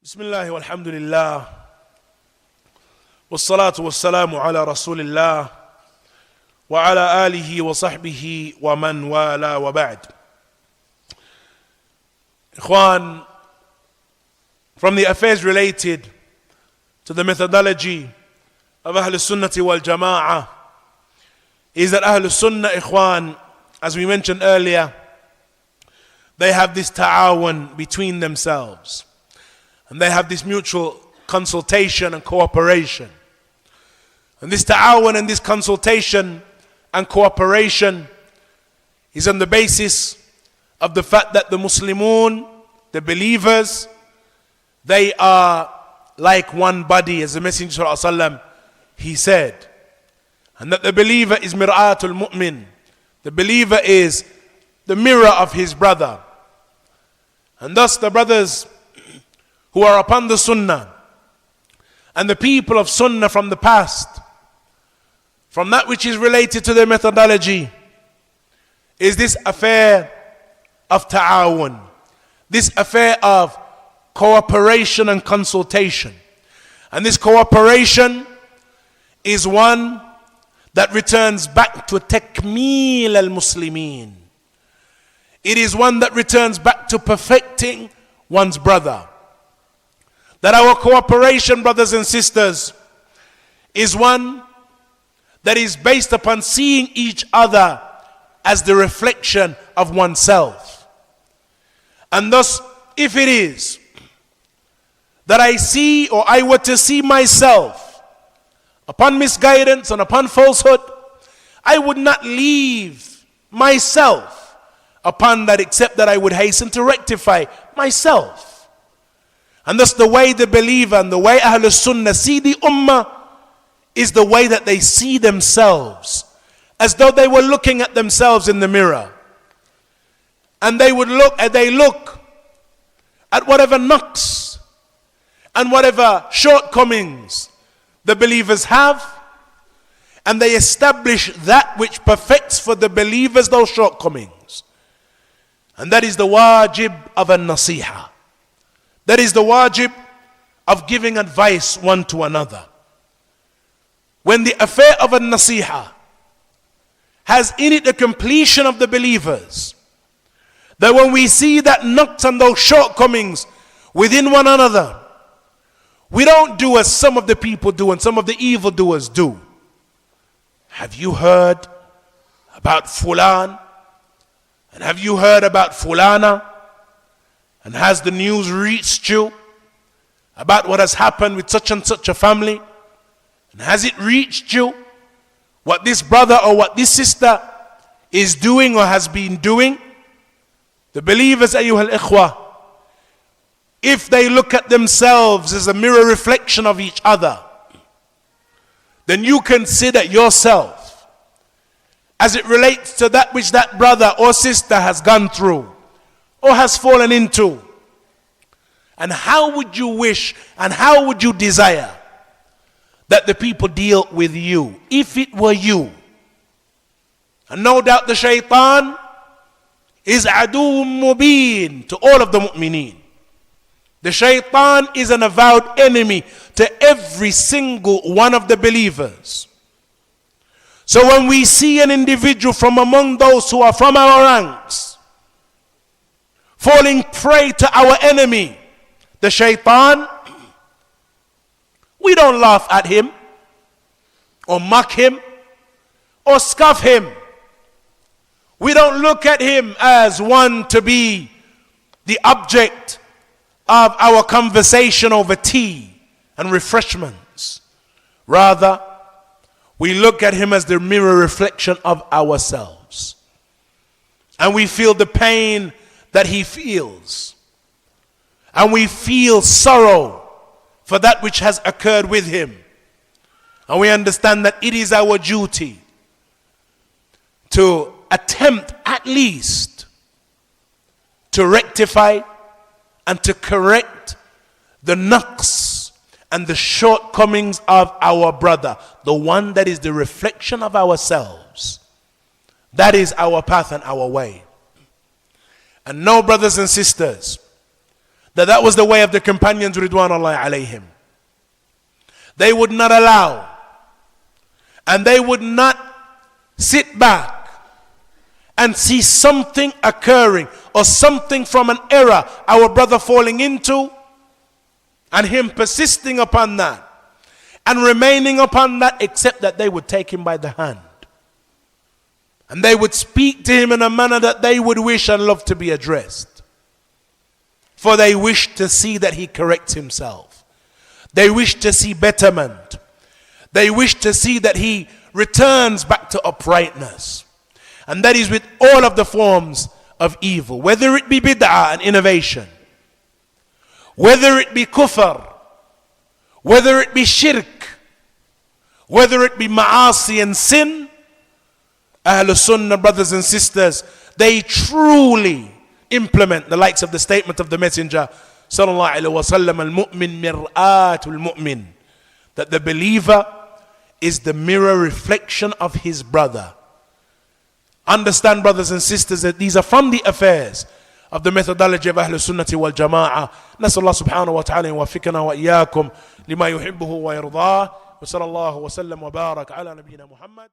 بسم الله والحمد لله والصلاة والسلام على رسول الله وعلى آله وصحبه ومن والاه وبعد. Ikhwan, from the affairs related to the methodology of Ahl Sunnati wal Jama'ah is that Ahl Sunnah, Ikhwan, as we mentioned earlier, they have this ta'awun between themselves. And they have this mutual consultation and cooperation. And this ta'awun and this consultation and cooperation is on the basis of the fact that the Muslimun, the believers, they are like one body, as the Messenger ﷺ, he said. And that the believer is mir'atul mu'min. The believer is the mirror of his brother. And thus the brothers who are upon the Sunnah and the people of Sunnah from the past, from that which is related to their methodology, is this affair of ta'awun, this affair of cooperation and consultation. And this cooperation is one that returns back to takmeel al-muslimin. It is one that returns back to perfecting one's brother. That our cooperation, brothers and sisters, is one that is based upon seeing each other as the reflection of oneself. And thus, if it is that I see, or I were to see myself upon misguidance and upon falsehood, I would not leave myself upon that, except that I would hasten to rectify myself. And thus the way the believer and the way Ahl Sunnah see the Ummah is the way that they see themselves, as though they were looking at themselves in the mirror. And they look at whatever knocks and whatever shortcomings the believers have, and they establish that which perfects for the believers those shortcomings. And that is the wajib of an-nasiha. That is the wajib of giving advice one to another. When the affair of a nasiha has in it the completion of the believers, that when we see that knocks and those shortcomings within one another, we don't do as some of the people do and some of the evildoers do. Have you heard about Fulan? And have you heard about Fulana? And has the news reached you about what has happened with such and such a family? And has it reached you what this brother or what this sister is doing or has been doing? The believers, ayyuhal ikhwah, if they look at themselves as a mirror reflection of each other, then you consider yourself as it relates to that which that brother or sister has gone through or has fallen into. And how would you wish and how would you desire that the people deal with you if it were you? And no doubt the shaitan is aduwwun mubin to all of the mu'mineen. The shaitan is an avowed enemy to every single one of the believers. So when we see an individual from among those who are from our ranks falling prey to our enemy, the shaitan, we don't laugh at him or mock him or scoff him. We don't look at him as one to be the object of our conversation over tea and refreshments. Rather, we look at him as the mirror reflection of ourselves. And we feel the pain that he feels. And we feel sorrow for that which has occurred with him. And we understand that it is our duty to attempt at least to rectify and to correct the naqs and the shortcomings of our brother, the one that is the reflection of ourselves. That is our path and our way. And know, brothers and sisters, that was the way of the companions ridwanullahi alayhim. They would not allow, and they would not sit back and see something occurring or something from an error our brother falling into and him persisting upon that and remaining upon that, except that they would take him by the hand and they would speak to him in a manner that they would wish and love to be addressed, for they wish to see that he corrects himself. They wish to see betterment. They wish to see that he returns back to uprightness. And that is with all of the forms of evil, whether it be bid'ah and innovation, whether it be kufr, whether it be shirk, whether it be ma'asi and sin. Ahlul Sunnah, brothers and sisters, they truly implement the likes of the statement of the Messenger sallallahu alaihi wasallam, al-mu'min mir'atul mu'min, that the believer is the mirror reflection of his brother. Understand, brothers and sisters, that these are from the affairs of the methodology of Ahlul Sunnati wal Jama'ah. نسأل الله سبحانه وتعالى يوفقنا وإياكم لما يحبه ويرضاه وصلى الله وسلم وبارك على نبينا محمد.